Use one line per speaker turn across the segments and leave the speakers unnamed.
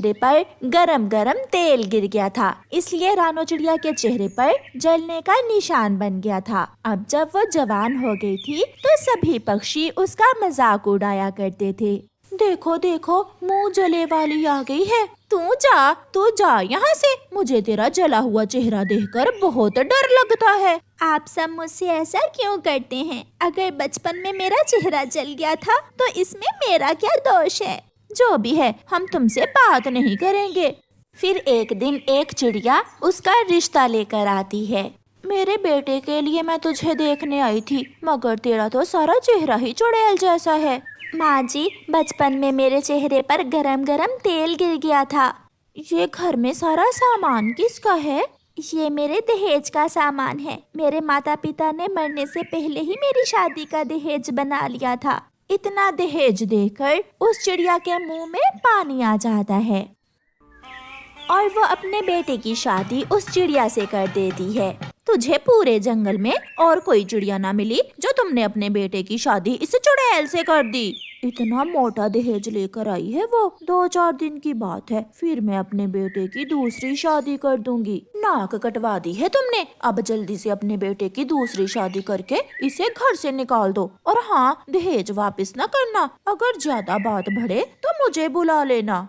चेहरे पर गरम गरम तेल गिर गया था, इसलिए रानो चिड़िया के चेहरे पर जलने का निशान बन गया था। अब जब वो जवान हो गई थी तो सभी पक्षी उसका मजाक उड़ाया करते थे। देखो देखो, मुंह जले वाली आ गई है। तू जा यहाँ से, मुझे तेरा जला हुआ चेहरा देखकर बहुत डर लगता है। आप सब मुझसे ऐसा क्यों करते हैं? अगर बचपन में मेरा चेहरा जल गया था तो इसमें मेरा क्या दोष है? जो भी है, हम तुमसे बात नहीं करेंगे। फिर एक दिन एक चिड़िया उसका रिश्ता लेकर आती है। मेरे बेटे के लिए मैं तुझे देखने आई थी, मगर तेरा तो सारा चेहरा ही चुड़ैल जैसा है। माँ जी, बचपन में मेरे चेहरे पर गरम गरम तेल गिर गया था। ये घर में सारा सामान किसका है? ये मेरे दहेज का सामान है। मेरे माता पिता ने मरने से पहले ही मेरी शादी का दहेज बना लिया था। इतना दहेज देकर उस चिड़िया के मुंह में पानी आ जाता है और वो अपने बेटे की शादी उस चिड़िया से कर देती है। तुझे पूरे जंगल में और कोई चिड़िया ना मिली जो तुमने अपने बेटे की शादी इस चुड़ैल से कर दी। इतना मोटा दहेज लेकर आई है वो। 2-4 दिन की बात है, फिर मैं अपने बेटे की दूसरी शादी कर दूंगी। नाक कटवा दी है तुमने। अब जल्दी से अपने बेटे की दूसरी शादी करके इसे घर से निकाल दो। और हाँ, दहेज वापस न करना। अगर ज्यादा बात बढ़े तो मुझे बुला लेना।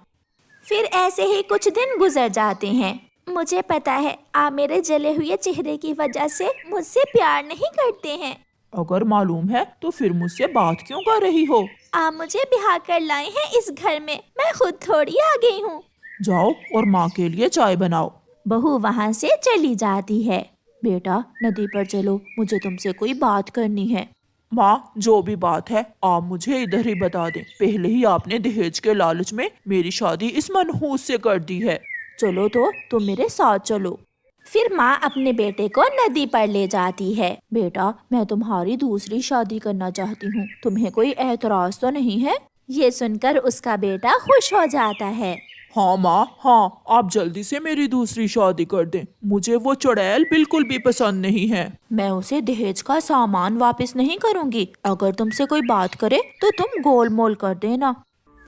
फिर ऐसे ही कुछ दिन गुजर जाते हैं। मुझे पता है आप मेरे जले हुए चेहरे की वजह से मुझसे प्यार नहीं करते हैं।
अगर मालूम है तो फिर मुझसे बात क्यों कर रही हो?
आप मुझे ब्याह कर लाए हैं इस घर में, मैं खुद थोड़ी आ गई हूँ।
जाओ और माँ के लिए चाय बनाओ।
बहू वहाँ से चली जाती है। बेटा, नदी पर चलो, मुझे तुमसे कोई बात करनी है।
माँ, जो भी बात है आप मुझे इधर ही बता दें। पहले ही आपने दहेज के लालच में मेरी शादी इस मनहूस से कर दी है।
चलो तो तुम मेरे साथ चलो। फिर माँ अपने बेटे को नदी पर ले जाती है। बेटा, मैं तुम्हारी दूसरी शादी करना चाहती हूँ, तुम्हें कोई एतराज तो नहीं है? ये सुनकर उसका बेटा खुश हो जाता है।
हाँ माँ, हाँ, आप जल्दी से मेरी दूसरी शादी कर दें। मुझे वो चुड़ैल बिल्कुल भी पसंद नहीं है।
मैं उसे दहेज का सामान वापस नहीं करूँगी। अगर तुमसे कोई बात करे तो तुम गोल मोल कर देना।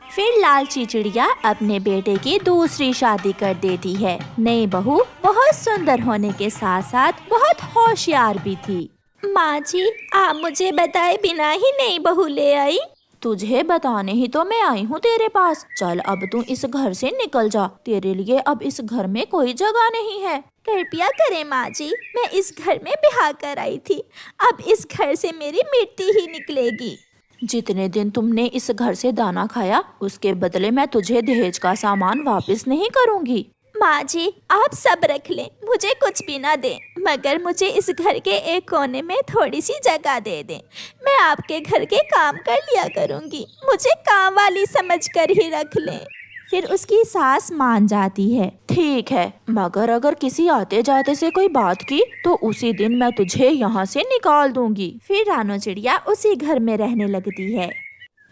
फिर लालची चिड़िया अपने बेटे की दूसरी शादी कर देती है। नई बहू बहुत सुंदर होने के साथ साथ बहुत होशियार भी थी। माँ जी, आप मुझे बताए बिना ही नई बहू ले आई? तुझे बताने ही तो मैं आई हूँ तेरे पास। चल, अब तू इस घर से निकल जा। तेरे लिए अब इस घर में कोई जगह नहीं है। कृपया करें माँ जी, मैं इस घर में ब्याह कर आई थी। अब इस घर से मेरी मिट्टी ही निकलेगी। जितने दिन तुमने इस घर से दाना खाया, उसके बदले मैं तुझे दहेज का सामान वापस नहीं करूँगी। माँ जी, आप सब रख लें, मुझे कुछ भी ना दें, मगर मुझे इस घर के एक कोने में थोड़ी सी जगह दे दें। मैं आपके घर के काम कर लिया करूँगी, मुझे काम वाली समझकर ही रख लें। फिर उसकी सास मान जाती है। ठीक है, मगर अगर किसी आते जाते से कोई बात की तो उसी दिन मैं तुझे यहाँ से निकाल दूंगी। फिर रानो चिड़िया उसी घर में रहने लगती है।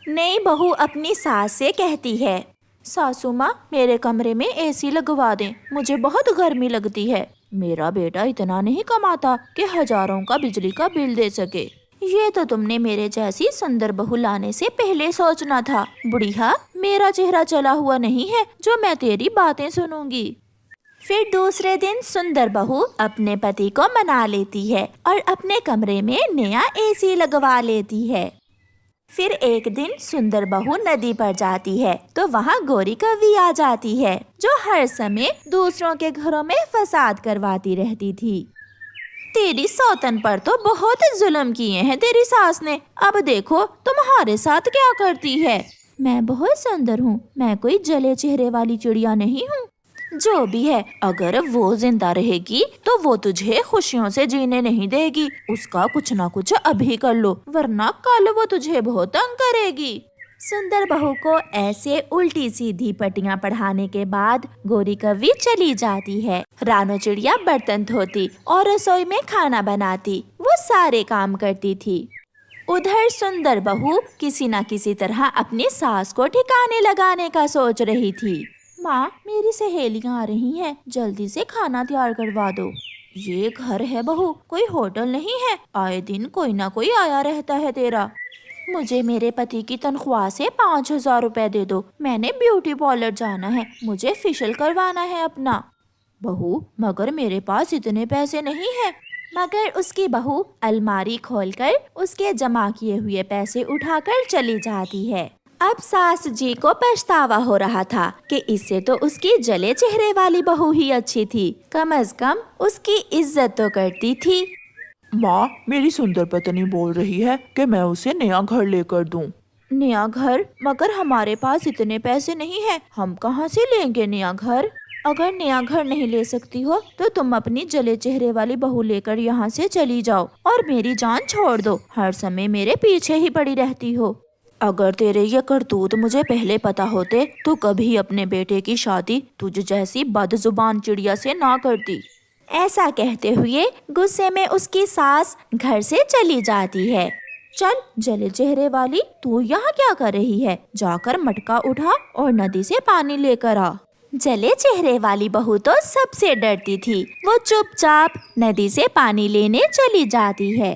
नई बहू अपनी सास से कहती है, सासू माँ, मेरे कमरे में एसी लगवा दें, मुझे बहुत गर्मी लगती है। मेरा बेटा इतना नहीं कमाता कि हजारों का बिजली का बिल दे सके। ये तो तुमने मेरे जैसी सुंदर बहू लाने से पहले सोचना था। बुढ़िया, मेरा चेहरा चला हुआ नहीं है जो मैं तेरी बातें सुनूंगी। फिर दूसरे दिन सुंदर बहू अपने पति को मना लेती है और अपने कमरे में नया एसी लगवा लेती है। फिर एक दिन सुंदर बहू नदी पर जाती है तो वहाँ गोरी कौवी आ जाती है, जो हर समय दूसरों के घरों में फसाद करवाती रहती थी। तेरी सौतन पर तो बहुत जुल्म किए हैं तेरी सास ने, अब देखो तुम्हारे साथ क्या करती है। मैं बहुत सुंदर हूँ, मैं कोई जले चेहरे वाली चिड़िया नहीं हूँ। जो भी है, अगर वो जिंदा रहेगी तो वो तुझे खुशियों से जीने नहीं देगी। उसका कुछ ना कुछ अभी कर लो, वरना कल वो तुझे बहुत तंग करेगी। सुंदर बहू को ऐसे उल्टी सीधी पट्टियां पढ़ाने के बाद गोरी कौवी चली जाती है। रानो चिड़िया बर्तन धोती और रसोई में खाना बनाती, वो सारे काम करती थी। उधर सुंदर बहू किसी न किसी तरह अपनी सास को ठिकाने लगाने का सोच रही थी। माँ, मेरी सहेलियाँ आ रही हैं, जल्दी से खाना तैयार करवा दो। ये घर है बहू, कोई होटल नहीं है, आए दिन कोई ना कोई आया रहता है तेरा। मुझे मेरे पति की तनख्वाह से 5,000 रुपए दे दो। मैंने ब्यूटी पार्लर जाना है, मुझे फेशियल करवाना है अपना। बहू, मगर मेरे पास इतने पैसे नहीं है। मगर उसकी बहू अलमारी खोलकर उसके जमा किए हुए पैसे उठाकर चली जाती है। अब सास जी को पछतावा हो रहा था कि इससे तो उसकी जले चेहरे वाली बहू ही अच्छी थी, कम से कम उसकी इज्जत तो करती थी।
माँ, मेरी सुंदर पत्नी बोल रही है कि मैं उसे नया घर लेकर दूं।
नया घर? मगर हमारे पास इतने पैसे नहीं है, हम कहाँ से लेंगे नया घर? अगर नया घर नहीं ले सकती हो तो तुम अपनी जले चेहरे वाली बहू लेकर यहाँ से चली जाओ और मेरी जान छोड़ दो। हर समय मेरे पीछे ही पड़ी रहती हो। अगर तेरे ये करतूत मुझे पहले पता होते तो कभी अपने बेटे की शादी तुझ जैसी बदजुबान चिड़िया से ना करती। ऐसा कहते हुए गुस्से में उसकी सास घर से चली जाती है। चल जले चेहरे वाली, तू यहाँ क्या कर रही है? जाकर मटका उठा और नदी से पानी लेकर आ। जले चेहरे वाली बहू तो सबसे डरती थी। वो चुपचाप नदी से पानी लेने चली जाती है।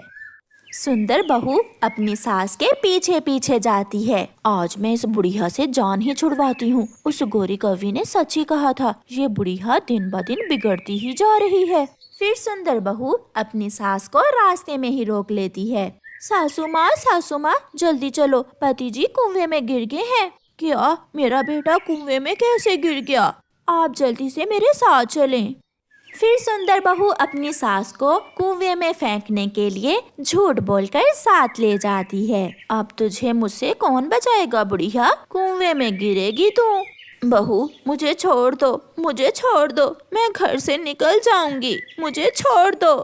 सुंदर बहू अपनी सास के पीछे पीछे जाती है। आज मैं इस बुढ़िया से जान ही छुड़वाती हूँ। उस गोरी कवि ने सच ही कहा था, ये बुढ़िया दिन ब दिन बिगड़ती ही जा रही है। फिर सुंदर बहू अपनी सास को रास्ते में ही रोक लेती है। सासू माँ, जल्दी चलो, पति जी कुएं में गिर गए हैं। क्या? मेरा बेटा कुएं में कैसे गिर गया? आप जल्दी से मेरे साथ चलें। फिर सुंदर बहू अपनी सास को कुएं में फेंकने के लिए झूठ बोलकर साथ ले जाती है। अब तुझे मुझसे कौन बचाएगा बुढ़िया? कुएं में गिरेगी तू। बहू, मुझे छोड़ दो, मुझे छोड़ दो, मैं घर से निकल जाऊंगी, मुझे छोड़ दो।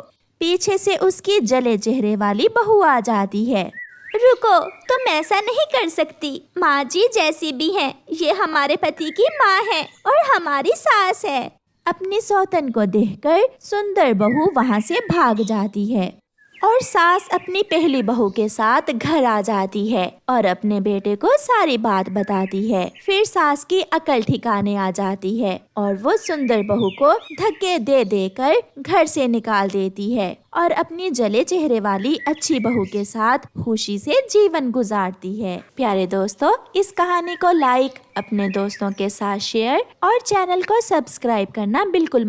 पीछे से उसकी जले चेहरे वाली बहू आ जाती है। रुको, तुम ऐसा नहीं कर सकती। माँ जी जैसी भी हैं, ये हमारे पति की माँ है और हमारी सास है। अपनी सौतन को देखकर सुंदर बहू वहाँ से भाग जाती है और सास अपनी पहली बहू के साथ घर आ जाती है और अपने बेटे को सारी बात बताती है। फिर सास की अकल ठिकाने आ जाती है और वो सुंदर बहू को धक्के दे देकर घर से निकाल देती है और अपनी जले चेहरे वाली अच्छी बहू के साथ खुशी से जीवन गुजारती है। प्यारे दोस्तों, इस कहानी को लाइक, अपने दोस्तों के साथ शेयर और चैनल को सब्सक्राइब करना बिल्कुल